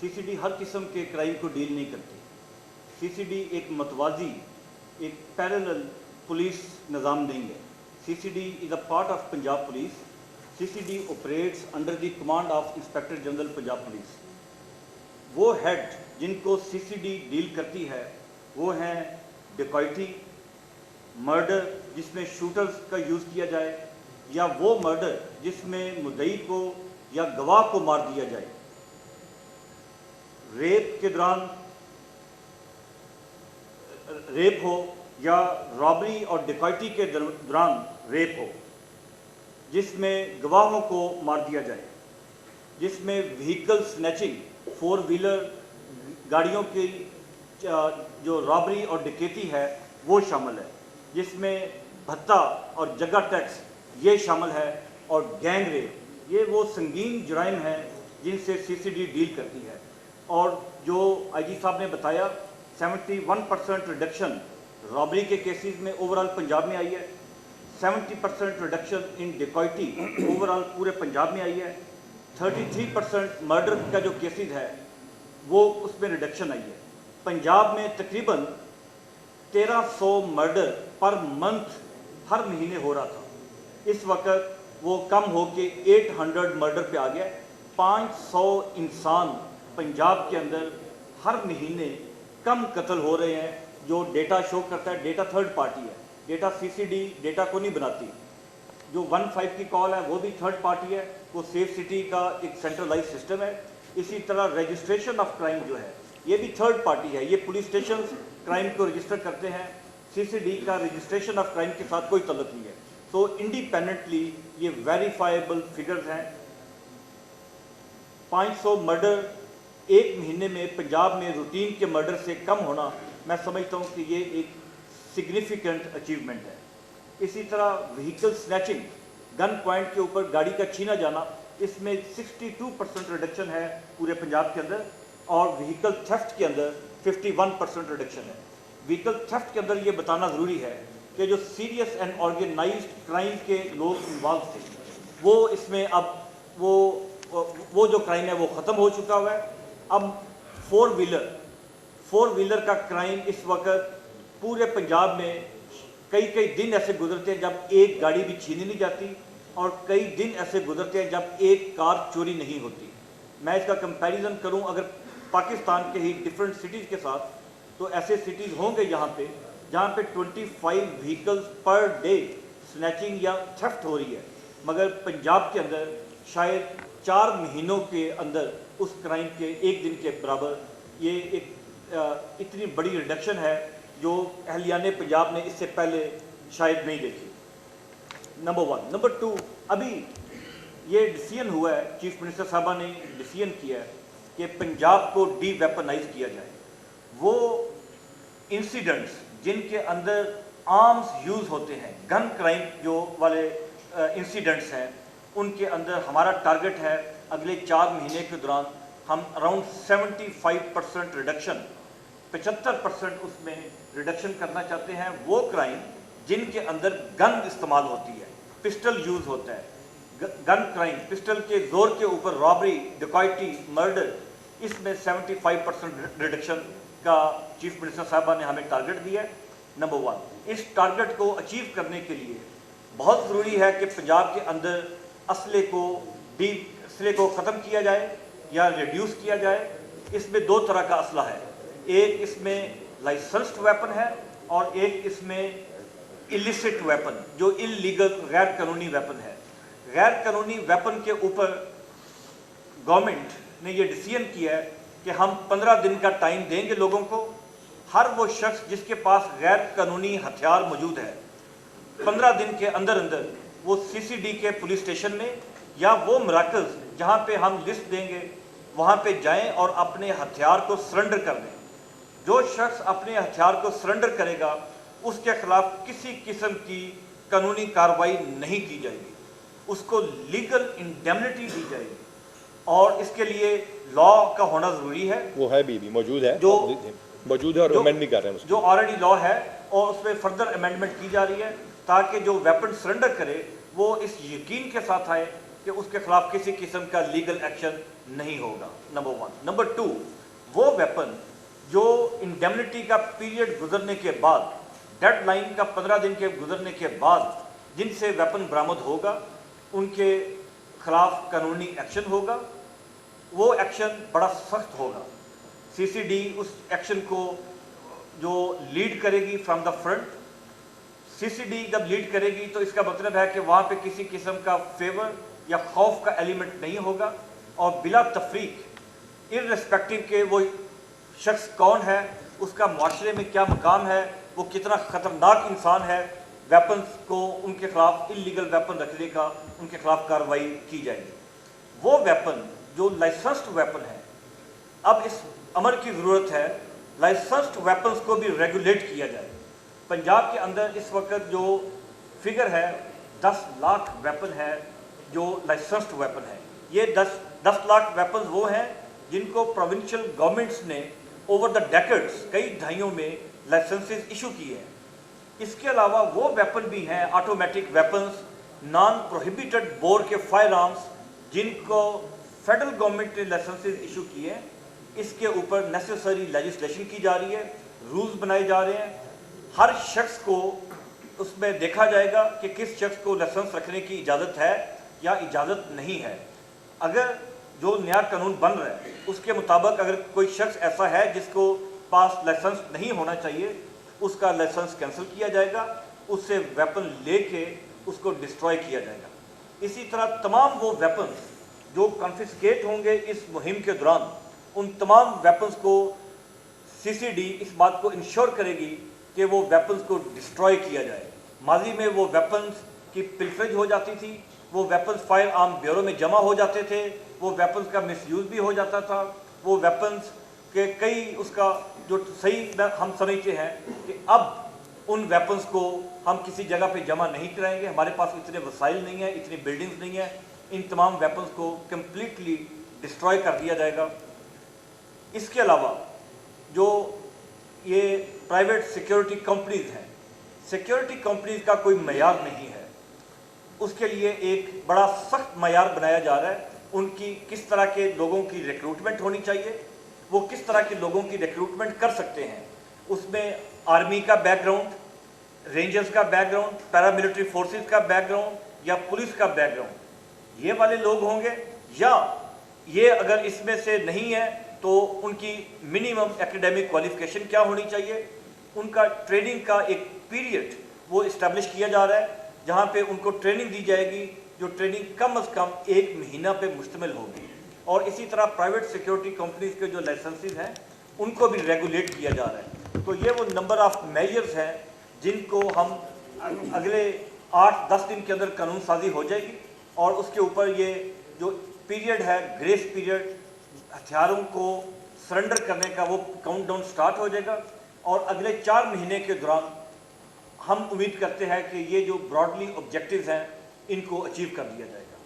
CCD हर किस्म के crime को डील नहीं करती। CCD एक मतवाजी, एक पैरेलल पुलिस निज़ाम नहीं है। CCD is a part of Punjab Police. CCD operates under the command of Inspector General Punjab Police. वो हेड जिनको CCD डील करती है वो हैं डिकॉइटी, मर्डर जिसमें शूटर्स का यूज़ किया जाए, या वो मर्डर जिसमें मुद्दई को या गवाह को मार दिया जाए, रेप के दौरान रेप हो या रॉबरी और डिकॉइटी के दौरान रेप हो, जिसमें गवाहों को मार दिया जाए, जिसमें व्हीकल स्नैचिंग, 4 व्हीलर गाड़ियों की जो रॉबरी और डकैती है वो शामिल है, जिसमें भत्ता और जगह टैक्स ये शामिल है, और गैंग रेप, ये वो संगीन जुराइम हैं जिनसे CCD डील करती है। और जो IG साहब ने बताया 71% रिडक्शन रॉबरी के केसेस में ओवरऑल पंजाब में आई है, 70% रिडक्शन इन डिकॉइटी ओवरऑल पूरे पंजाब में आई है, 33% मर्डर का जो केसेस है वो उसमें रिडक्शन आई है। पंजाब में तकरीबन 1300 मर्डर पर मंथ हर महीने हो रहा था, इस वक्त वो कम हो के 800 मर्डर पे आ गया। 500 इंसान पंजाब के अंदर हर महीने कम कत्ल हो रहे हैं, जो डेटा शो करता है। डेटा थर्ड पार्टी है, डेटा CCD डेटा को नहीं बनाती। जो 15 की कॉल है वो भी थर्ड पार्टी है, वो सेफ सिटी का एक सेंट्रलाइज सिस्टम है। इसी तरह रजिस्ट्रेशन ऑफ क्राइम जो है ये भी थर्ड पार्टी है, ये पुलिस स्टेशन क्राइम को रजिस्टर करते हैं। CCD का रजिस्ट्रेशन ऑफ क्राइम के साथ कोई तल्लुक नहीं है। तो इंडिपेंडेंटली ये वेरीफाइबल फिगर्स हैं। 500 मर्डर एक महीने में पंजाब में रूटीन के मर्डर से कम होना, मैं समझता हूँ कि ये एक सिग्निफिकेंट अचीवमेंट है। इसी तरह व्हीकल स्नैचिंग, गन पॉइंट के ऊपर गाड़ी का छीना जाना, इसमें 62% रिडक्शन है पूरे पंजाब के अंदर, और व्हीकल थेफ्ट के अंदर 51% रिडक्शन है। व्हीकल थेफ्ट के अंदर ये बताना ज़रूरी है कि जो सीरियस एंड ऑर्गेनाइज्ड क्राइम के लोग इन्वॉल्व थे वो इसमें अब वो जो क्राइम है वो ख़त्म हो चुका हुआ है। अब 4 व्हीलर का क्राइम इस वक्त पूरे पंजाब में कई दिन ऐसे गुजरते हैं जब एक गाड़ी भी छीनी नहीं जाती, और कई दिन ऐसे गुजरते हैं जब एक कार चोरी नहीं होती। मैं इसका कंपैरिजन करूं अगर पाकिस्तान के ही डिफरेंट सिटीज़ के साथ, तो ऐसे सिटीज़ होंगे जहाँ पे 25 व्हीकल्स पर डे स्नैचिंग या थेफ्ट हो रही है, मगर पंजाब के अंदर शायद 4 महीनों के अंदर उस क्राइम के एक दिन के बराबर ये एक इतनी बड़ी रिडक्शन है जो अहलियाने पंजाब ने इससे पहले शायद नहीं देखी। नंबर 1। नंबर 2, अभी ये डिसीजन हुआ है, चीफ मिनिस्टर साहबा ने डिसीजन किया है कि पंजाब को डी वेपनाइज किया जाए। वो इंसिडेंट्स जिनके अंदर आर्म्स यूज़ होते हैं, गन क्राइम जो वाले इंसिडेंट्स हैं, उनके अंदर हमारा टारगेट है अगले 4 महीने के दौरान हम अराउंड 75% रिडक्शन, 75% उसमें रिडक्शन करना चाहते हैं। वो क्राइम जिनके अंदर गन इस्तेमाल होती है, पिस्टल यूज़ होता है, गन क्राइम, पिस्टल के ज़ोर के ऊपर रॉबरी, डिकॉइटी, मर्डर, इसमें 75% रिडक्शन का चीफ मिनिस्टर साहबा ने हमें टारगेट दिया है। नंबर 1, इस टारगेट को अचीव करने के लिए बहुत ज़रूरी है कि पंजाब के अंदर असले को ख़त्म किया जाए या रिड्यूस किया जाए। इसमें 2 तरह का असला है, एक इसमें लाइसेंस्ड वेपन है और एक इसमें इलिसिट वेपन, जो इलीगल गैर कानूनी वेपन है। गैर कानूनी वेपन के ऊपर गवर्नमेंट ने ये डिसीजन किया है कि हम 15 दिन का टाइम देंगे लोगों को। हर वो शख्स जिसके पास गैर कानूनी हथियार मौजूद है, 15 दिन के अंदर वो CCD के पुलिस स्टेशन में या वो मराकज़ जहाँ पे हम लिस्ट देंगे वहाँ पे जाएं और अपने हथियार को सरेंडर कर दें। जो शख्स अपने हथियार को सरेंडर करेगा उसके खिलाफ किसी किस्म की कानूनी कार्रवाई नहीं की जाएगी, उसको लीगल इंडेमनिटी दी जाएगी, और इसके लिए लॉ का होना ज़रूरी है। वो है भी मौजूद है, जो मौजूद है और अमेंड भी कर रहे हैं, जो ऑलरेडी लॉ है और उस पर फर्दर अमेंडमेंट की जा रही है ताकि जो वेपन सरेंडर करे वो इस यकीन के साथ आए कि उसके खिलाफ किसी किस्म का लीगल एक्शन नहीं होगा, नंबर 1। नंबर 2, वो वेपन जो इंडेमनिटी का पीरियड गुजरने के बाद, डेड लाइन का 15 दिन के गुजरने के बाद जिनसे वेपन बरामद होगा उनके खिलाफ कानूनी एक्शन होगा। वो एक्शन बड़ा सख्त होगा। CCD उस एक्शन को जो लीड करेगी फ्रॉम द फ्रंट। CCD जब लीड करेगी तो इसका मतलब है कि वहाँ पे किसी किस्म का फेवर या खौफ का एलिमेंट नहीं होगा, और बिला तफरीक इर्रेस्पेक्टिव के वो शख्स कौन है, उसका माशरे में क्या मकाम है, वो कितना ख़तरनाक इंसान है, वेपन्स को उनके खिलाफ, इलीगल वेपन रखने का उनके खिलाफ कार्रवाई की जाएगी। वो वेपन जो लाइसेंस्ड वेपन है, अब इस अमर की ज़रूरत है लाइसेंस्ड वेपन्स को भी रेगुलेट किया जाए। पंजाब के अंदर इस वक्त जो फिगर है 10 लाख वेपन है जो लाइसेंस्ड वेपन है। ये 10 लाख वेपन वो हैं जिनको प्रोविंशियल गवर्नमेंट्स ने ओवर द डेकेड्स, कई दहाइयों में लाइसेंसेस इशू किए हैं। इसके अलावा वो वेपन भी हैं automatic weapons, non prohibited bore के फायर आर्म्स, जिनको फेडरल गवर्नमेंट ने लाइसेंसेस इशू किए हैं। इसके ऊपर नेसेसरी लेजिस्लेशन की जा रही है, रूल्स बनाए जा रहे हैं। हर शख्स को उसमें देखा जाएगा कि किस शख्स को लाइसेंस रखने की इजाज़त है या इजाज़त नहीं है। अगर जो नया कानून बन रहा है उसके मुताबिक अगर कोई शख्स ऐसा है जिसको पास लाइसेंस नहीं होना चाहिए, उसका लाइसेंस कैंसिल किया जाएगा, उससे वेपन लेके उसको डिस्ट्रॉय किया जाएगा। इसी तरह तमाम वो वेपन्स जो कॉन्फिस्केट होंगे इस मुहिम के दौरान, उन तमाम वेपन्स को CCD इस बात को इंश्योर करेगी कि वो वेपन्स को डिस्ट्रॉय किया जाए। माजी में वो वेपन्स की पिल्फरेज हो जाती थी, वो वेपन्स फायर आर्म ब्यूरो में जमा हो जाते थे, वो वेपन्स का मिसयूज़ भी हो जाता था। वो वेपन्स के कई उसका जो सही हम समझते हैं कि अब उन वेपन्स को हम किसी जगह पे जमा नहीं कराएंगे, हमारे पास इतने वसाइल नहीं है, इतनी बिल्डिंग्स नहीं है, इन तमाम वेपन्स को कम्प्लीटली डिस्ट्रॉय कर दिया जाएगा। इसके अलावा जो ये प्राइवेट सिक्योरिटी कंपनीज हैं, सिक्योरिटी कंपनीज का कोई मयार नहीं है, उसके लिए एक बड़ा सख्त मयार बनाया जा रहा है। उनकी किस तरह के लोगों की रिक्रूटमेंट होनी चाहिए, वो किस तरह के लोगों की रिक्रूटमेंट कर सकते हैं। उसमें आर्मी का बैकग्राउंड, रेंजर्स का बैकग्राउंड, पैरामिलिट्री फोर्सेस का बैकग्राउंड या पुलिस का बैकग्राउंड, ये वाले लोग होंगे। या ये अगर इसमें से नहीं है तो उनकी मिनिमम एकेडमिक क्वालिफिकेशन क्या होनी चाहिए। उनका ट्रेनिंग का एक पीरियड वो इस्टेब्लिश किया जा रहा है जहाँ पे उनको ट्रेनिंग दी जाएगी, जो ट्रेनिंग कम से कम 1 महीना पे मुश्तमिल होगी। और इसी तरह प्राइवेट सिक्योरिटी कंपनीज के जो लाइसेंसेस हैं उनको भी रेगुलेट किया जा रहा है। तो ये वो नंबर ऑफ मेजर्स हैं जिनको हम अगले 8-10 दिन के अंदर कानून साजी हो जाएगी, और उसके ऊपर ये जो पीरियड है, ग्रेस पीरियड, हथियारों को सरेंडर करने का, वो काउंटडाउन स्टार्ट हो जाएगा। और अगले 4 महीने के दौरान हम उम्मीद करते हैं कि ये जो ब्रॉडली ऑब्जेक्टिव्स हैं इनको अचीव कर लिया जाएगा।